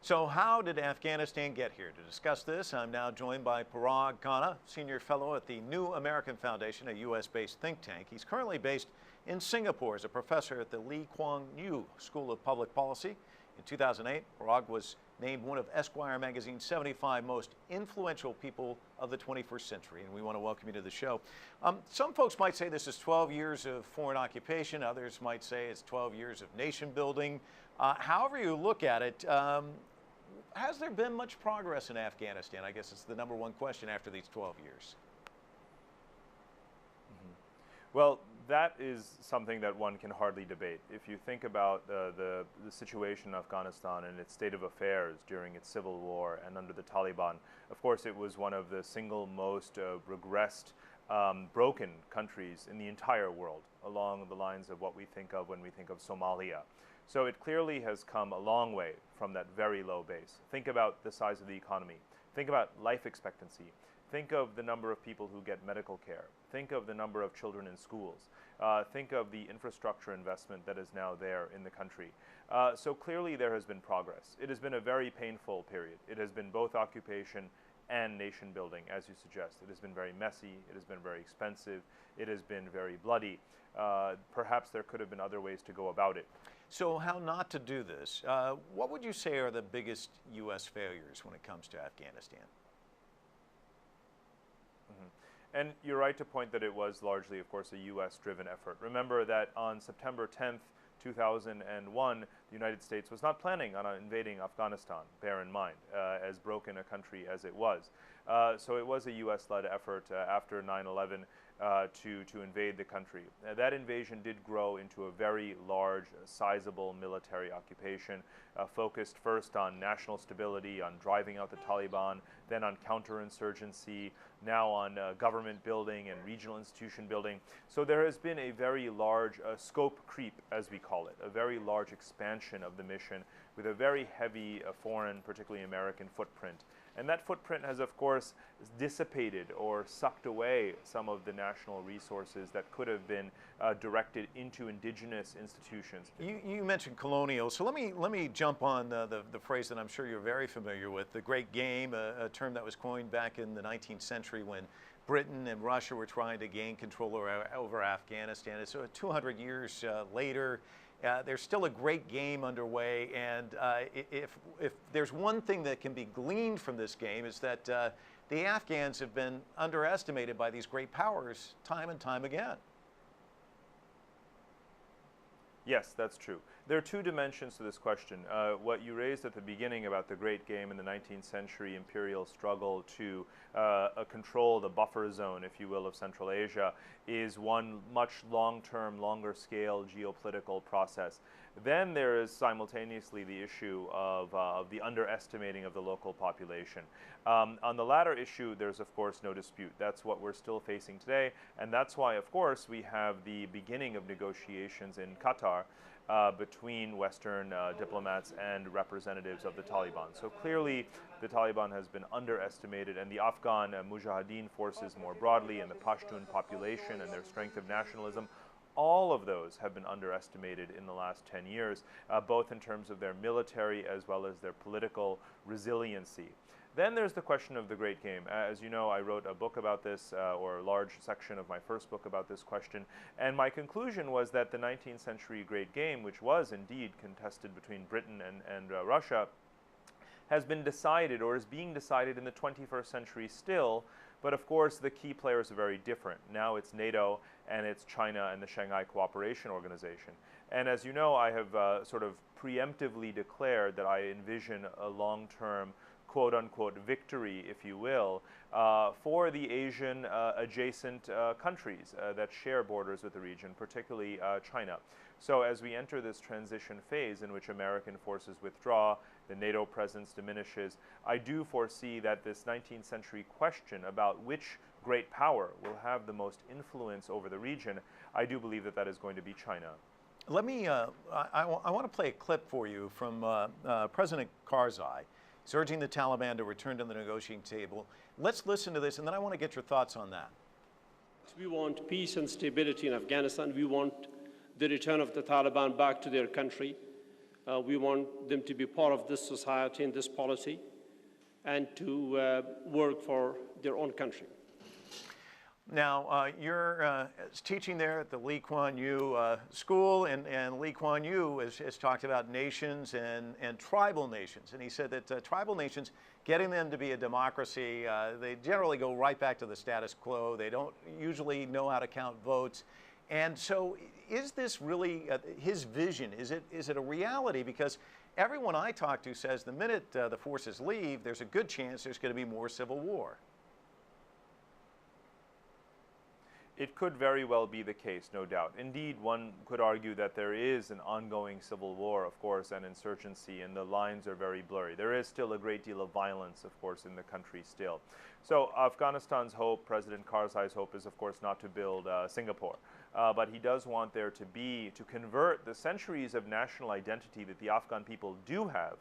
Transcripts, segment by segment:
So how did Afghanistan get here? To discuss this, I'm now joined by Parag Khanna, Senior Fellow at the New American Foundation, a U.S.-based think tank. He's currently based in Singapore as a professor at the Lee Kuan Yew School of Public Policy. In 2008, Parag was named one of Esquire magazine's 75 most influential people of the 21st century, and we want to welcome you to the show. Some folks might say this is 12 years of foreign occupation. Others might say it's 12 years of nation building. However you look at it, has there been much progress in Afghanistan? I guess it's the number one question after these 12 years. Well, that is something that one can hardly debate. If you think about the situation in Afghanistan and its state of affairs during its civil war and under the Taliban, of course it was one of the single most regressed, broken countries in the entire world, along the lines of what we think of when we think of Somalia. So it clearly has come a long way from that very low base. Think about the size of the economy. Think about life expectancy. Think of the number of people who get medical care. Think of the number of children in schools. Think of the infrastructure investment that is now there in the country. So clearly there has been progress. It has been a very painful period. It has been both occupation and nation building, as you suggest. It has been very messy. It has been very expensive. It has been very bloody. Perhaps there could have been other ways to go about it. So how not to do this? What would you say are the biggest U.S. failures when it comes to Afghanistan? And you're right to point that it was largely, of course, a U.S.-driven effort. Remember that on September 10th, 2001, the United States was not planning on invading Afghanistan, bear in mind, as broken a country as it was. So it was a U.S.-led effort after 9/11 to invade the country. That invasion did grow into a very large, sizable military occupation, focused first on national stability, on driving out the Taliban, then on counterinsurgency, now on government building and regional institution building. So there has been a very large scope creep, as we call it, a very large expansion of the mission with a very heavy foreign, particularly American footprint. And that footprint has, of course, dissipated or sucked away some of the national resources that could have been directed into indigenous institutions. You mentioned colonial, so let me jump on the phrase that I'm sure you're very familiar with, the Great Game, a term that was coined back in the 19th century when Britain and Russia were trying to gain control over Afghanistan. And so 200 years later, there's still a great game underway, and if there's one thing that can be gleaned from this game is that the Afghans have been underestimated by these great powers time and time again. Yes, that's true. There are two dimensions to this question. What you raised at the beginning about the Great Game in the 19th century imperial struggle to control the buffer zone, if you will, of Central Asia is one much long-term, longer-scale geopolitical process. Then there is simultaneously the issue of the underestimating of the local population. On the latter issue, there's of course no dispute. That's what we're still facing today, and that's why, of course, we have the beginning of negotiations in Qatar between Western diplomats and representatives of the Taliban. So clearly, the Taliban has been underestimated, and the Afghan Mujahideen forces more broadly, and the Pashtun population and their strength of nationalism, all of those have been underestimated in the last 10 years, both in terms of their military as well as their political resiliency. Then there's the question of the Great Game. As you know, I wrote a book about this, or a large section of my first book about this question, and my conclusion was that the 19th century Great Game, which was indeed contested between Britain and Russia, has been decided, or is being decided in the 21st century still, but of course the key players are very different. Now it's NATO, and it's China and the Shanghai Cooperation Organization. And as you know, I have sort of preemptively declared that I envision a long-term quote-unquote victory, if you will, for the Asian adjacent countries that share borders with the region, particularly China. So as we enter this transition phase in which American forces withdraw, the NATO presence diminishes, I do foresee that this 19th century question about which great power will have the most influence over the region, I do believe that that is going to be China. Let me, I want to play a clip for you from President Karzai. He's urging the Taliban to return to the negotiating table. Let's listen to this, and then I want to get your thoughts on that. We want peace and stability in Afghanistan. We want the return of the Taliban back to their country. We want them to be part of this society and this polity and to work for their own country. Now, you're teaching there at the Lee Kuan Yew school, and Lee Kuan Yew has talked about nations and tribal nations. And he said that tribal nations, getting them to be a democracy, they generally go right back to the status quo. They don't usually know how to count votes. And so is this really his vision? Is it a reality? Because everyone I talk to says the minute the forces leave, there's a good chance there's going to be more civil war. It could very well be the case, no doubt. Indeed, one could argue that there is an ongoing civil war, of course, and insurgency, and the lines are very blurry. There is still a great deal of violence, of course, in the country still. So Afghanistan's hope, President Karzai's hope, is, of course, not to build Singapore. But he does want there to convert the centuries of national identity that the Afghan people do have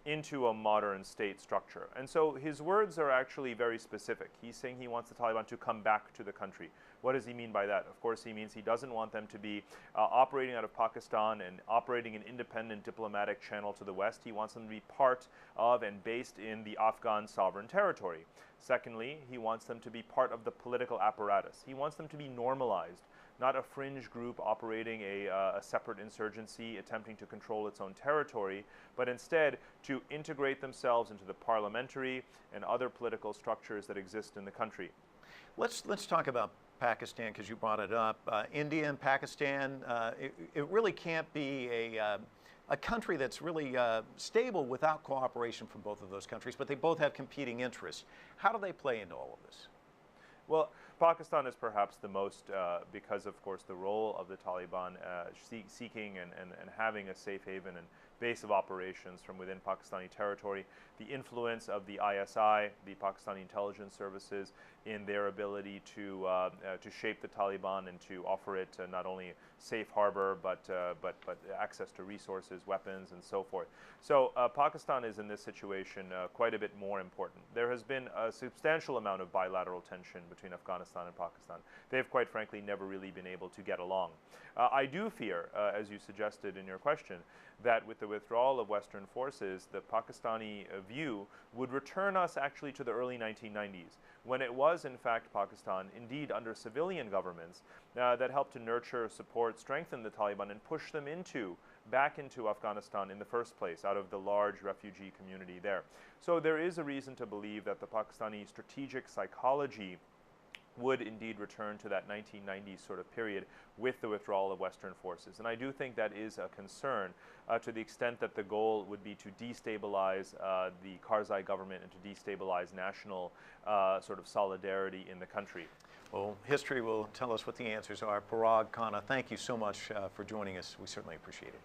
into a modern state structure. And so his words are actually very specific. He's saying he wants the Taliban to come back to the country. What does he mean by that? Of course, he means he doesn't want them to be operating out of Pakistan and operating an independent diplomatic channel to the West. He wants them to be part of and based in the Afghan sovereign territory. Secondly, he wants them to be part of the political apparatus. He wants them to be normalized, not a fringe group operating a separate insurgency attempting to control its own territory, but instead to integrate themselves into the parliamentary and other political structures that exist in the country. Let's talk about Pakistan, because you brought it up. India and Pakistan, it really can't be a country that's really stable without cooperation from both of those countries, but they both have competing interests. How do they play into all of this? Well, Pakistan is perhaps the most, because of course the role of the Taliban seeking and having a safe haven and base of operations from within Pakistani territory, the influence of the ISI, the Pakistani intelligence services, in their ability to shape the Taliban and to offer it not only safe harbor but access to resources, weapons, and so forth. So Pakistan is in this situation quite a bit more important. There has been a substantial amount of bilateral tension between Afghanistan and Pakistan. They've quite frankly never really been able to get along. I do fear, as you suggested in your question, that with the withdrawal of Western forces, the Pakistani view would return us actually to the early 1990s, when it was in fact Pakistan, indeed under civilian governments, that helped to nurture, support, strengthen the Taliban and push them back into Afghanistan in the first place, out of the large refugee community there. So there is a reason to believe that the Pakistani strategic psychology would indeed return to that 1990s sort of period with the withdrawal of Western forces. And I do think that is a concern to the extent that the goal would be to destabilize the Karzai government and to destabilize national sort of solidarity in the country. Well, history will tell us what the answers are. Parag Khanna, thank you so much for joining us. We certainly appreciate it.